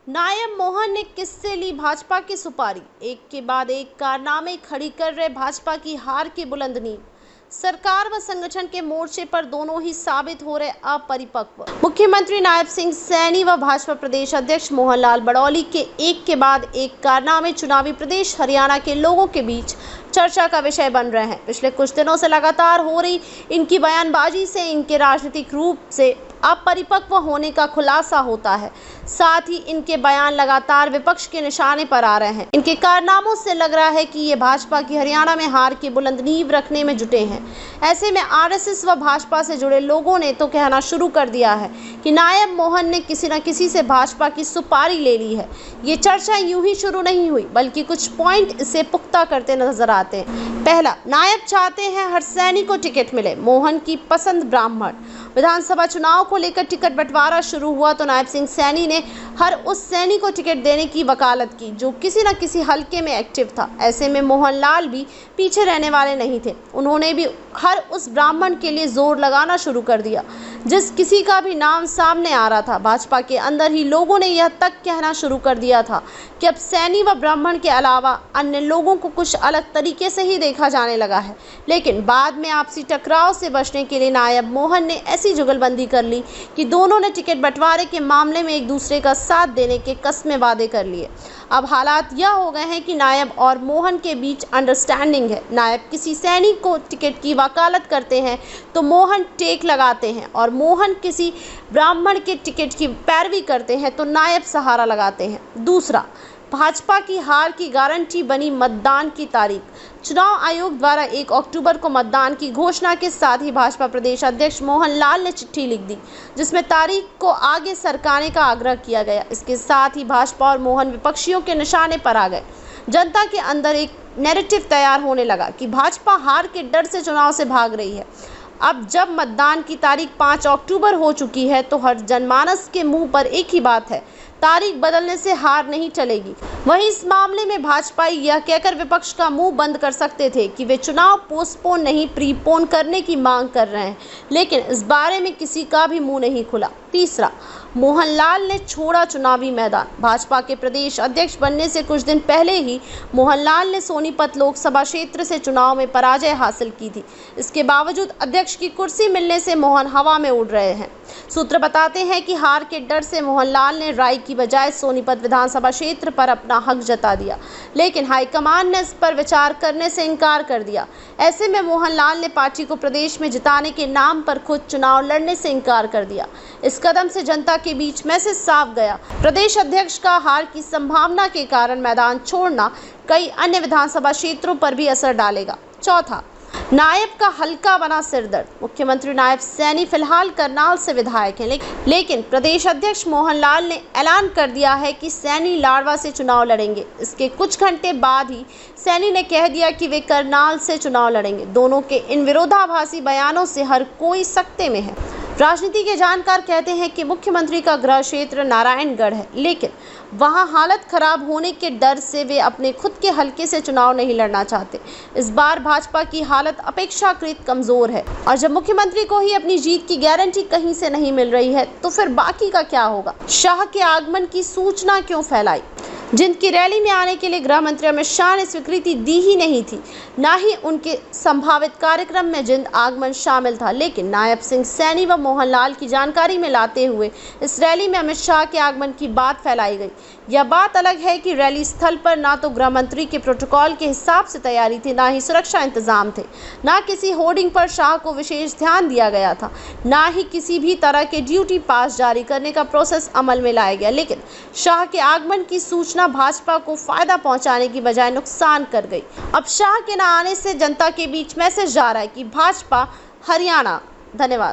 नायब मोहन ने किससे ली भाजपा की सुपारी? एक के बाद एक कारनामे खड़ी कर रहे भाजपा की हार की बुलंद नींव। सरकार व संगठन के मोर्चे पर दोनों ही साबित हो रहे अपरिपक्व। मुख्यमंत्री नायब सिंह सैनी व भाजपा प्रदेश अध्यक्ष मोहन लाल बड़ौली के एक के बाद एक कारनामे चुनावी प्रदेश हरियाणा के लोगों के बीच चर्चा का विषय बन रहे हैं। पिछले कुछ दिनों से लगातार हो रही इनकी बयानबाजी से इनके राजनीतिक रूप से अपरिपक्व होने का खुलासा होता है। साथ ही इनके बयान लगातार विपक्ष के निशाने पर आ रहे हैं। इनके कारनामों से लग रहा है कि ये भाजपा की हरियाणा में हार की बुलंद नींव रखने में जुटे हैं। ऐसे में आरएसएस व भाजपा से जुड़े लोगों ने तो कहना शुरू कर दिया है कि नायब मोहन ने किसी न किसी से भाजपा की सुपारी ले ली है। ये चर्चा यूं ही शुरू नहीं हुई, बल्कि कुछ पॉइंट इसे पुख्ता करते नजर आते हैं। पहला, नायब चाहते हैं हर सैनिक को टिकट मिले। मोहन की पसंद ब्राह्मण। विधानसभा चुनाव को लेकर टिकट बंटवारा शुरू हुआ तो नायब सिंह सैनी ने हर उस सैनिक को टिकट देने की वकालत की जो किसी न किसी हलके में एक्टिव था। ऐसे में मोहन लाल भी पीछे रहने वाले नहीं थे। उन्होंने भी हर उस ब्राह्मण के लिए जोर लगाना शुरू कर दिया जिस किसी का भी नाम सामने आ रहा था। भाजपा के अंदर ही लोगों ने यह तक कहना शुरू कर दिया था कि अब सैनी व ब्राह्मण के अलावा अन्य लोगों को कुछ अलग तरीके से ही देखा जाने लगा है। लेकिन बाद में आपसी टकराव से बचने के लिए नायब मोहन ने ऐसी जुगलबंदी कर ली कि दोनों ने टिकट बंटवारे के मामले में एक दूसरे का साथ देने के कस्मे वादे कर लिए। अब हालात यह हो गए हैं कि नायब और मोहन के बीच अंडरस्टैंडिंग है। नायब किसी सैनिक को टिकट की वकालत करते हैं तो मोहन टेक लगाते हैं, और मोहन किसी ब्राह्मण के टिकट की पैरवी करते हैं तो नायब सहारा लगाते हैं। दूसरा, भाजपा की हार की गारंटी बनी मतदान की तारीख। चुनाव आयोग द्वारा 1 अक्टूबर को मतदान की घोषणा के साथ ही भाजपा प्रदेश अध्यक्ष मोहन लाल ने चिट्ठी लिख दी जिसमें तारीख को आगे सरकाने का आग्रह किया गया। इसके साथ ही भाजपा और मोहन विपक्षियों के निशाने पर आ गए। जनता के अंदर एक नैरेटिव तैयार होने लगा कि भाजपा हार के डर से चुनाव से भाग रही है। अब जब मतदान की तारीख 5 अक्टूबर हो चुकी है तो हर जनमानस के मुंह पर एक ही बात है, तारीख बदलने से हार नहीं चलेगी। वहीं इस मामले में भाजपा यह कहकर विपक्ष का मुंह बंद कर सकते थे कि वे चुनाव पोस्टपोन नहीं प्रीपोन करने की मांग कर रहे हैं, लेकिन इस बारे में किसी का भी मुंह नहीं खुला। तीसरा, मोहन लाल ने छोड़ा चुनावी मैदान। भाजपा के प्रदेश अध्यक्ष बनने से कुछ दिन पहले ही मोहन लाल ने सोनीपत लोकसभा क्षेत्र से चुनाव में पराजय हासिल की थी। इसके बावजूद अध्यक्ष की कुर्सी मिलने से मोहन हवा में उड़ रहे हैं। सूत्र बताते हैं कि हार के डर से मोहन लाल ने राय की बजाय सोनीपत विधानसभा क्षेत्र पर अपना हक जता दिया, लेकिन हाईकमान ने इस पर विचार करने से इनकार कर दिया। ऐसे में मोहन लाल ने पार्टी को प्रदेश में जिताने के नाम पर खुद चुनाव लड़ने से इनकार कर दिया। इस कदम से जनता के बीच मैसेज साफ गया। प्रदेश अध्यक्ष का हार की संभावना के कारण मैदान छोड़ना कई अन्य विधानसभा क्षेत्रों पर भी असर डालेगा। चौथा, नायब का हल्का बना सिरदर्द। मुख्यमंत्री नायब सैनी फिलहाल करनाल से विधायक हैं, लेकिन प्रदेश अध्यक्ष मोहन लाल ने ऐलान कर दिया है कि सैनी लाडवा से चुनाव लड़ेंगे। इसके कुछ घंटे बाद ही सैनी ने कह दिया कि वे करनाल से चुनाव लड़ेंगे। दोनों के इन विरोधाभासी बयानों से हर कोई सकते में है। राजनीति के जानकार कहते हैं कि मुख्यमंत्री का गृह क्षेत्र नारायणगढ़ है, लेकिन वहां हालत खराब होने के डर से वे अपने खुद के हलके से चुनाव नहीं लड़ना चाहते। इस बार भाजपा की हालत अपेक्षाकृत कमजोर है, और जब मुख्यमंत्री को ही अपनी जीत की गारंटी कहीं से नहीं मिल रही है तो फिर बाकी का क्या होगा। शाह के आगमन की सूचना क्यों फैलाई? जिंद की रैली में आने के लिए गृह मंत्री अमित शाह ने स्वीकृति दी ही नहीं थी, ना ही उनके संभावित कार्यक्रम में जिंद आगमन शामिल था। लेकिन नायब सिंह सैनी व मोहन लाल की जानकारी में लाते हुए इस रैली में अमित शाह के आगमन की बात फैलाई गई। यह बात अलग है कि रैली स्थल पर ना तो गृह मंत्री के प्रोटोकॉल के हिसाब से तैयारी थी, ना ही सुरक्षा इंतजाम थे, ना किसी होर्डिंग पर शाह को विशेष ध्यान दिया गया था, ना ही किसी भी तरह के ड्यूटी पास जारी करने का प्रोसेस अमल में लाया गया। लेकिन शाह के आगमन की सूचना भाजपा को फायदा पहुंचाने की बजाय नुकसान कर गई। अब शाह के न आने से जनता के बीच मैसेज जा रहा है कि भाजपा हरियाणा। धन्यवाद।